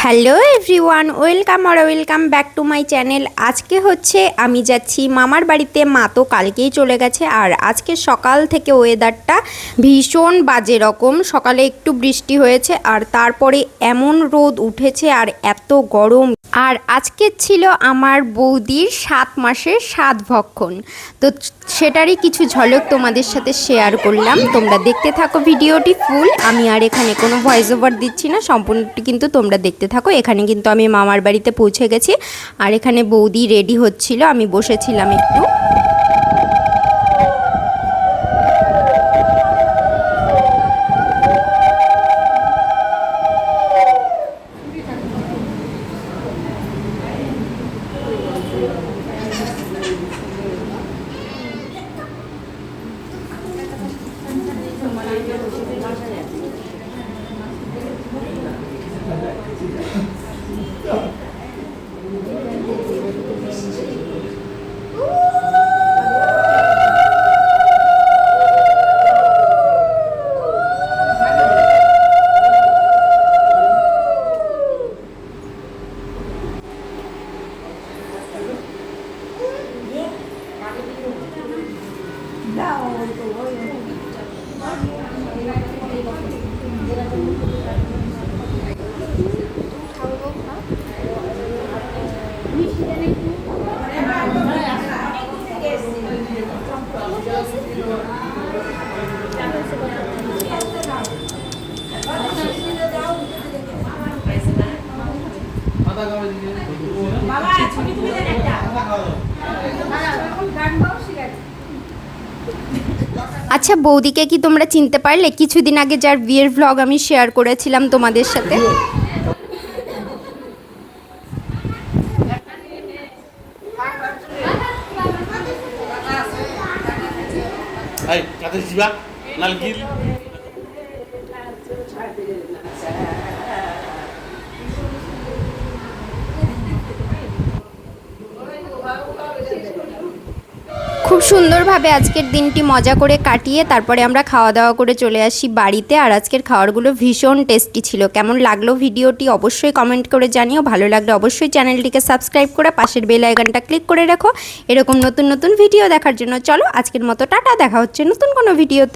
Hello everyone, welcome back to my channel. আজকে হচ্ছে আমি যাচ্ছি মামার বাড়িতে। মা তো কালকেই চলে গেছে। আর আজকে সকাল থেকে ওয়েদারটা ভীষণ বাজে রকম। সকালে একটু বৃষ্টি হয়েছে আর তারপরে এমন রোদ উঠেছে আর এত গরম। আর আজকে ছিল আমার বৌদির 7 মাসের সাধভক্ষণ, তো সেটারই কিছু ঝলক তোমাদের সাথে শেয়ার করলাম। তোমরা দেখতে থাকো ভিডিওটি ফুল। আমি আর এখানে কোনো ভয়েস ওভার দিচ্ছি না, সম্পূর্ণটি কিন্তু তোমরা দেখতে থাকো। এখানে কিন্তু আমি মামার বাড়িতে পৌঁছে গেছি আর এখানে বৌদি রেডি হচ্ছিল, আমি বসেছিলাম একটু। আচ্ছা, বৌদিকে কি তোমরা চিনতে পারলে? কিছুদিন আগে যার বিয়ের ভ্লগ আমি শেয়ার করেছিলাম তোমাদের সাথে। খুব সুন্দরভাবে আজকের দিনটি মজা করে কাটিয়ে তারপরে আমরা খাওয়া দাওয়া করে চলে আসি বাড়িতে। আর আজকের খাবারগুলো ভীষণ টেস্টি ছিল। কেমন লাগলো ভিডিওটি অবশ্যই কমেন্ট করে জানিও। ভালো লাগলে অবশ্যই চ্যানেলটিকে সাবস্ক্রাইব করে পাশের বেল আইকনটা ক্লিক করে রাখো এরকম নতুন নতুন ভিডিও দেখার জন্য। চলো আজকের মতো টাটা, দেখা হচ্ছে নতুন কোনো ভিডিও।